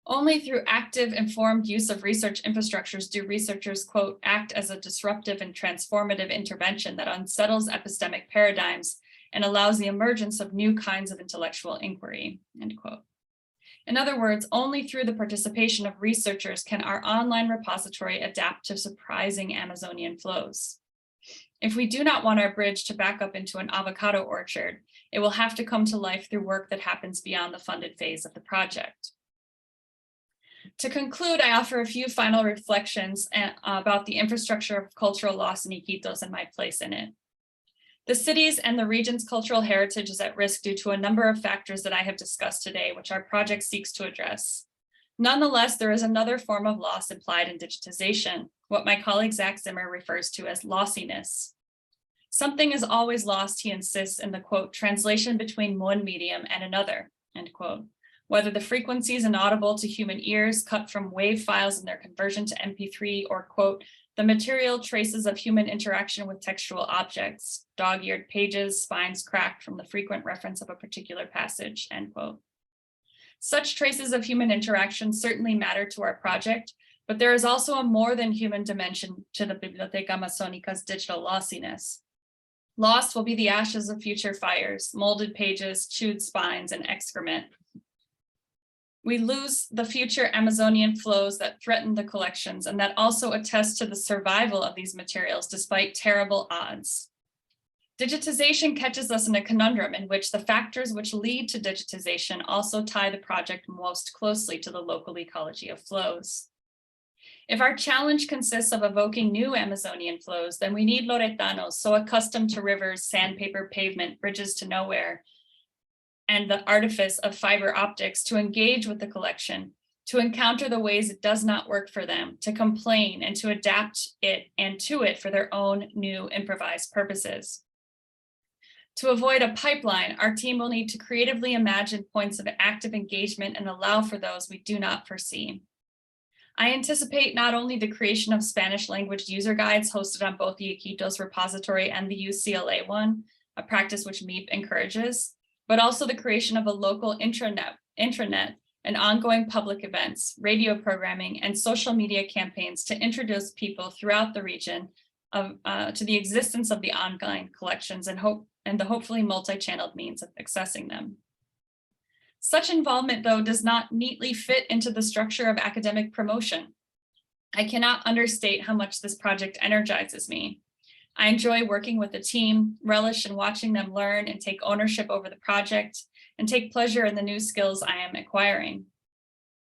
Only through active, informed use of research infrastructures do researchers, quote, act as a disruptive and transformative intervention that unsettles epistemic paradigms and allows the emergence of new kinds of intellectual inquiry, end quote. In other words, only through the participation of researchers can our online repository adapt to surprising Amazonian flows. If we do not want our bridge to back up into an avocado orchard, it will have to come to life through work that happens beyond the funded phase of the project. To conclude, I offer a few final reflections about the infrastructure of cultural loss in Iquitos and my place in it. The city's and the region's cultural heritage is at risk due to a number of factors that I have discussed today, which our project seeks to address. Nonetheless, there is another form of loss implied in digitization, what my colleague Zach Zimmer refers to as lossiness. Something is always lost, he insists, in the quote, translation between one medium and another, end quote. Whether the frequencies inaudible to human ears cut from WAV files in their conversion to MP3 or quote, the material traces of human interaction with textual objects, dog-eared pages, spines cracked from the frequent reference of a particular passage, end quote. Such traces of human interaction certainly matter to our project, but there is also a more than human dimension to the Biblioteca Amazónica's digital lossiness. Lost will be the ashes of future fires, molded pages, chewed spines, and excrement. We lose the future Amazonian flows that threaten the collections and that also attest to the survival of these materials despite terrible odds. Digitization catches us in a conundrum in which the factors which lead to digitization also tie the project most closely to the local ecology of flows. If our challenge consists of evoking new Amazonian flows, then we need Loretanos so accustomed to rivers, sandpaper pavement, bridges to nowhere, and the artifice of fiber optics to engage with the collection, to encounter the ways it does not work for them, to complain and to adapt it and to it for their own new improvised purposes. To avoid a pipeline, our team will need to creatively imagine points of active engagement and allow for those we do not foresee. I anticipate not only the creation of Spanish language user guides hosted on both the Iquitos repository and the UCLA one, a practice which MEEP encourages, but also the creation of a local intranet and ongoing public events, radio programming, and social media campaigns to introduce people throughout the region to the existence of the online collections and the hopefully multi-channeled means of accessing them. Such involvement, though, does not neatly fit into the structure of academic promotion. I cannot understate how much this project energizes me. I enjoy working with the team, relish in watching them learn and take ownership over the project, and take pleasure in the new skills I am acquiring.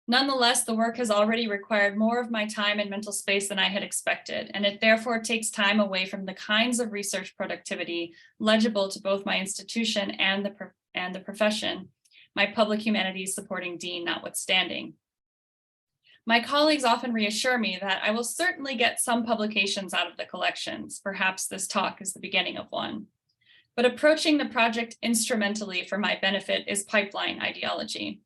Nonetheless, the work has already required more of my time and mental space than I had expected, and it therefore takes time away from the kinds of research productivity legible to both my institution and the profession, my public humanities supporting dean notwithstanding. My colleagues often reassure me that I will certainly get some publications out of the collections. Perhaps this talk is the beginning of one. But approaching the project instrumentally for my benefit is pipeline ideology.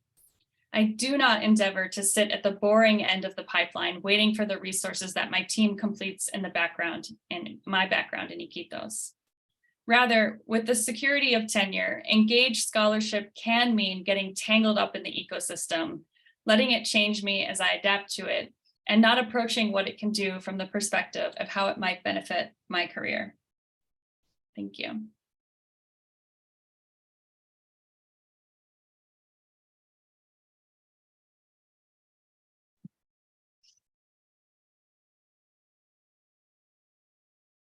I do not endeavor to sit at the boring end of the pipeline, waiting for the resources that my team completes in my background in Iquitos. Rather, with the security of tenure, engaged scholarship can mean getting tangled up in the ecosystem, letting it change me as I adapt to it, and not approaching what it can do from the perspective of how it might benefit my career. Thank you.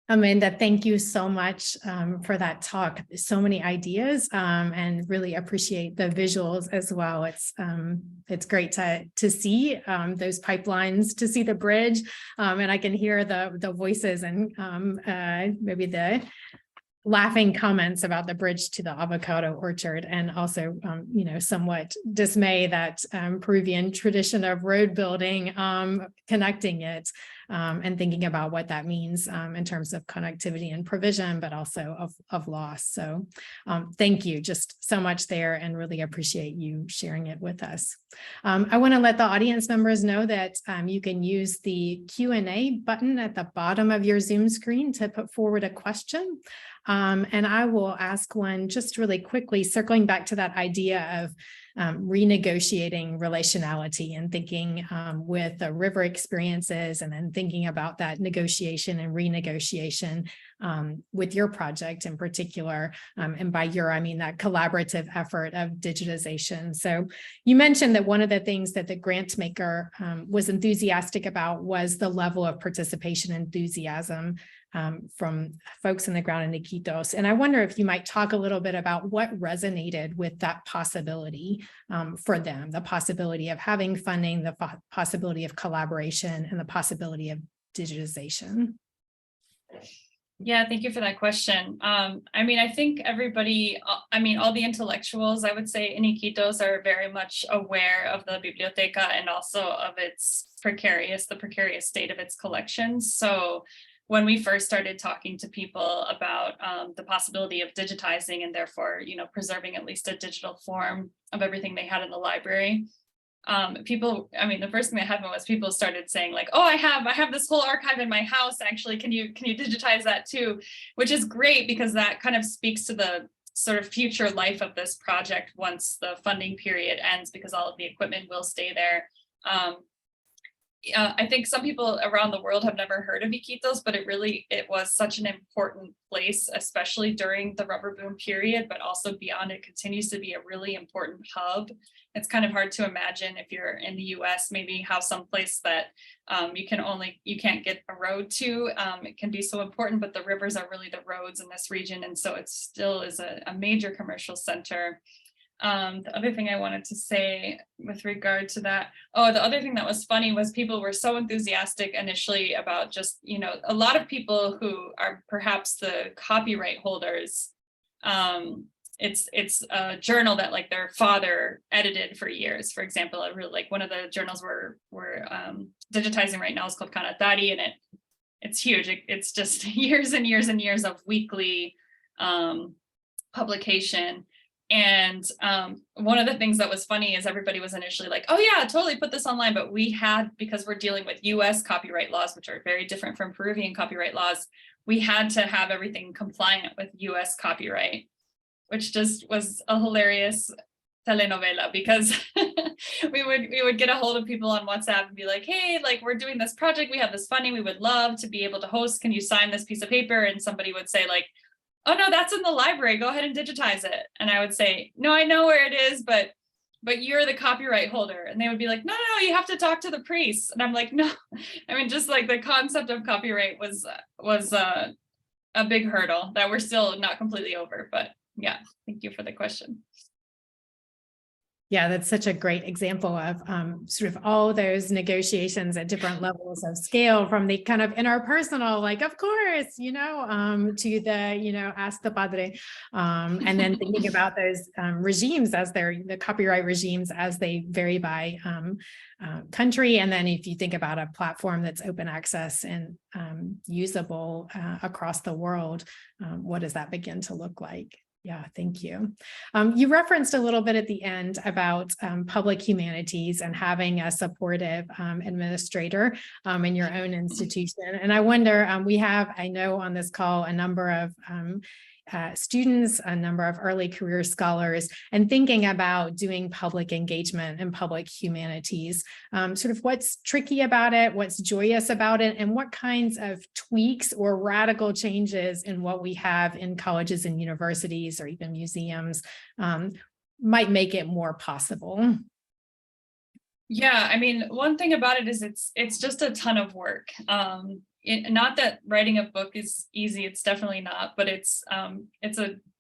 Amanda, thank you so much for that talk. So many ideas and really appreciate the visuals as well. It's great to see those pipelines, to see the bridge, and I can hear the voices and maybe the laughing comments about the bridge to the avocado orchard, and also, somewhat dismay that Peruvian tradition of road building, connecting it and thinking about what that means in terms of connectivity and provision, but also of loss. So thank you just so much there, and really appreciate you sharing it with us. I want to let the audience members know that you can use the Q&A button at the bottom of your Zoom screen to put forward a question. And I will ask one just really quickly, circling back to that idea of renegotiating relationality and thinking with the river experiences, and then thinking about that negotiation and renegotiation. with your project in particular. And by your, I mean that collaborative effort of digitization. So you mentioned that one of the things that the grant maker was enthusiastic about was the level of participation enthusiasm from folks on the ground in Iquitos. And I wonder if you might talk a little bit about what resonated with that possibility for them, the possibility of having funding, the possibility of collaboration, and the possibility of digitization. Yeah, thank you for that question. I mean, I think everybody, all the intellectuals, I would say, in Iquitos are very much aware of the Biblioteca and also of the precarious state of its collections. So when we first started talking to people about the possibility of digitizing and therefore, preserving at least a digital form of everything they had in the library, the first thing that happened was people started saying like, oh, I have this whole archive in my house. Actually, can you digitize that too? Which is great because that kind of speaks to the sort of future life of this project once the funding period ends, because all of the equipment will stay there. I think some people around the world have never heard of Iquitos, but it was such an important place, especially during the rubber boom period, but also beyond. It continues to be a really important hub. It's kind of hard to imagine if you're in the US, maybe how someplace that you can't get a road to, it can be so important, but the rivers are really the roads in this region. And so it still is a major commercial center. The other thing I wanted to say with regard to that, the other thing that was funny was people were so enthusiastic initially about just, a lot of people who are perhaps the copyright holders. It's a journal that like their father edited for years. For example, one of the journals we're digitizing right now is called Kanatari, and it's huge. It's just years and years and years of weekly publication. And one of the things that was funny is everybody was initially like, oh yeah, totally put this online. But because we're dealing with US copyright laws, which are very different from Peruvian copyright laws, we had to have everything compliant with US copyright, which just was a hilarious telenovela because we would get a hold of people on WhatsApp and be like, hey, like we're doing this project, we have this funding, we would love to be able to host, can you sign this piece of paper? And somebody would say like, oh no, that's in the library, go ahead and digitize it. And I would say, no, I know where it is, but you're the copyright holder. And they would be like, no, you have to talk to the priest. And I'm like, no, just like the concept of copyright was a big hurdle that we're still not completely over, but yeah, thank you for the question. Yeah, that's such a great example of sort of all those negotiations at different levels of scale, from the kind of interpersonal, like, of course, to the, ask the padre. And then thinking about those regimes the copyright regimes as they vary by country. And then if you think about a platform that's open access and usable across the world, what does that begin to look like? Yeah, thank you. You referenced a little bit at the end about public humanities and having a supportive administrator in your own institution. And I wonder, I know on this call, a number of students, a number of early career scholars, and thinking about doing public engagement and public humanities, sort of what's tricky about it, what's joyous about it, and what kinds of tweaks or radical changes in what we have in colleges and universities or even museums might make it more possible. Yeah, one thing about it is it's just a ton of work. Not that writing a book is easy, it's definitely not, but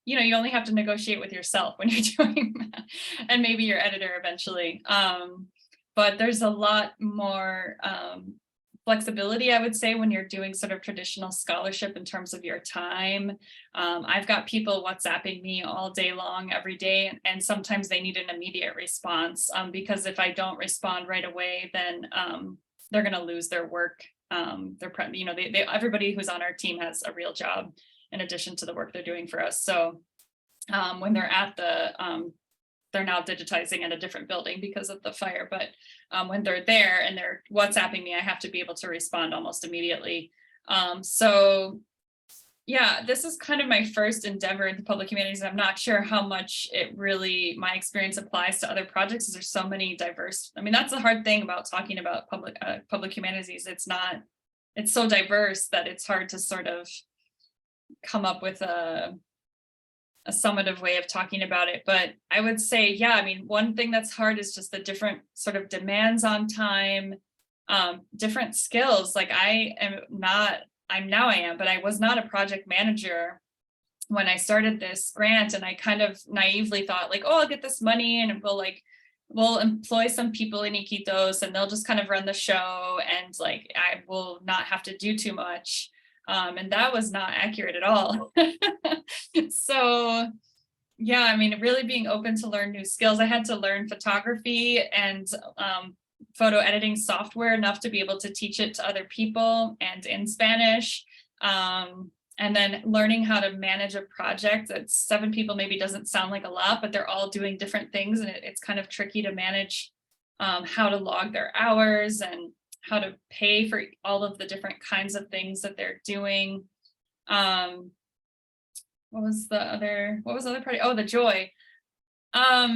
you only have to negotiate with yourself when you're doing that, and maybe your editor eventually. But there's a lot more flexibility, I would say, when you're doing sort of traditional scholarship in terms of your time. I've got people WhatsApping me all day long, every day, and sometimes they need an immediate response because if I don't respond right away, then they're going to lose their work. Everybody who's on our team has a real job in addition to the work they're doing for us. So when they're at they're now digitizing in a different building because of the fire, but when they're there and they're WhatsApping me, I have to be able to respond almost immediately. So yeah, this is kind of my first endeavor in the public humanities. I'm not sure how much my experience applies to other projects. There's so many diverse. That's the hard thing about talking about public humanities. It's so diverse that it's hard to sort of come up with a summative way of talking about it. But I would say, yeah, I mean, one thing that's hard is just the different sort of demands on time, different skills. Like I am, but I was not a project manager when I started this grant. And I kind of naively thought like, oh, I'll get this money and we'll employ some people in Iquitos and they'll just kind of run the show. And like, I will not have to do too much. And that was not accurate at all. So yeah, I mean, really being open to learn new skills. I had to learn photography and photo editing software enough to be able to teach it to other people and in Spanish. And then learning how to manage a project that's 7 people maybe doesn't sound like a lot, but they're all doing different things. And it's kind of tricky to manage how to log their hours and how to pay for all of the different kinds of things that they're doing. What was the other part? Oh, the joy. I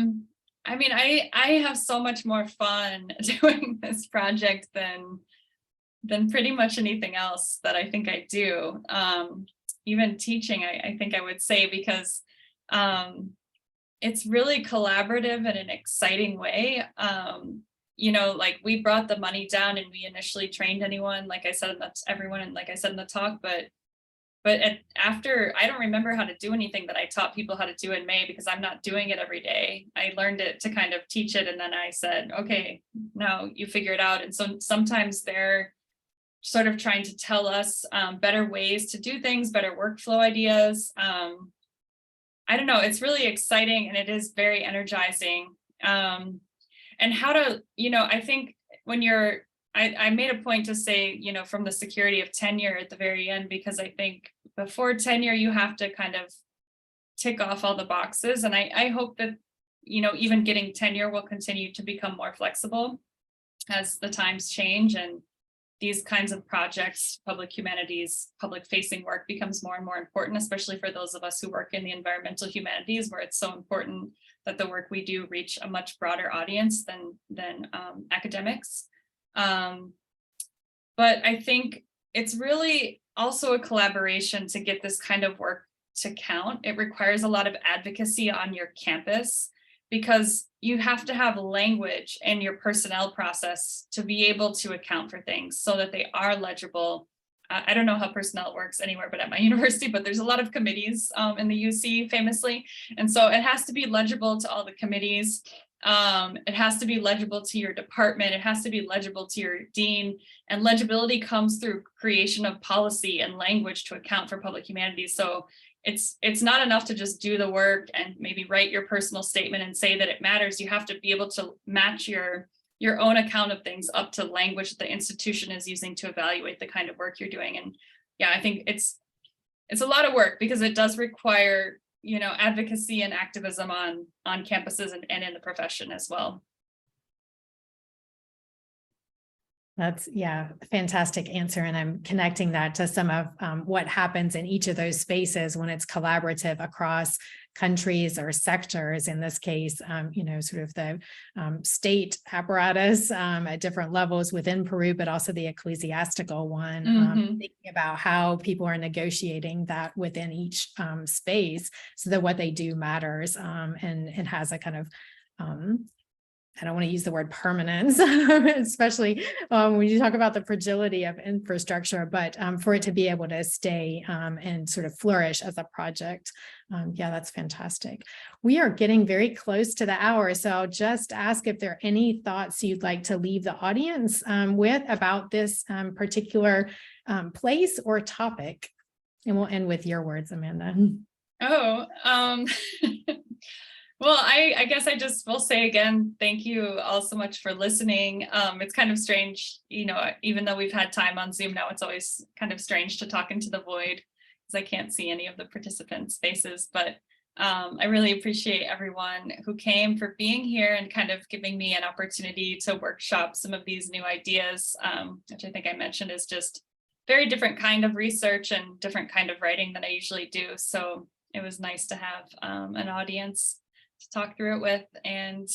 mean, I have so much more fun doing this project than pretty much anything else that I think I do. Even teaching, I think I would say, because it's really collaborative in an exciting way. Like we brought the money down and we initially trained anyone, like I said, that's everyone, and like I said in the talk, but after, I don't remember how to do anything that I taught people how to do in May, because I'm not doing it every day. I learned it to kind of teach it. And then I said, okay, now you figure it out. And so sometimes they're sort of trying to tell us better ways to do things, better workflow ideas. I don't know, it's really exciting and it is very energizing. And how to, I think when I made a point to say, from the security of tenure at the very end, because I think before tenure, you have to kind of tick off all the boxes. And I hope that, even getting tenure will continue to become more flexible as the times change and these kinds of projects, public humanities, public facing work becomes more and more important, especially for those of us who work in the environmental humanities, where it's so important that the work we do reach a much broader audience than academics. But I think it's really also a collaboration to get this kind of work to count. It requires a lot of advocacy on your campus, because you have to have language in your personnel process to be able to account for things so that they are legible. I don't know how personnel works anywhere but at my university, but there's a lot of committees in the UC famously. And so it has to be legible to all the committees. It has to be legible to your department. It has to be legible to your dean. And legibility comes through creation of policy and language to account for public humanities. So it's not enough to just do the work and maybe write your personal statement and say that it matters. You have to be able to match your own account of things up to language that the institution is using to evaluate the kind of work you're doing. And yeah, I think it's a lot of work, because it does require, advocacy and activism on campuses and in the profession as well. That's, a fantastic answer. And I'm connecting that to some of what happens in each of those spaces when it's collaborative across countries or sectors. In this case, sort of the state apparatus at different levels within Peru, but also the ecclesiastical one, thinking about how people are negotiating that within each space so that what they do matters and has a kind of I don't want to use the word permanence, especially when you talk about the fragility of infrastructure, but for it to be able to stay and sort of flourish as a project. That's fantastic. We are getting very close to the hour, so I'll just ask if there are any thoughts you'd like to leave the audience with about this particular place or topic. And we'll end with your words, Amanda. Well, I guess I just will say again, thank you all so much for listening. It's kind of strange, even though we've had time on Zoom now, it's always kind of strange to talk into the void because I can't see any of the participants' faces. But I really appreciate everyone who came for being here and kind of giving me an opportunity to workshop some of these new ideas, which I think I mentioned is just very different kind of research and different kind of writing than I usually do. So it was nice to have an audience to talk through it with. And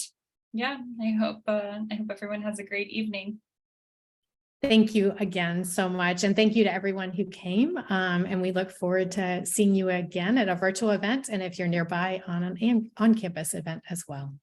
I hope everyone has a great evening. Thank you again so much. And thank you to everyone who came. And we look forward to seeing you again at a virtual event. And if you're nearby, on an on-campus event as well.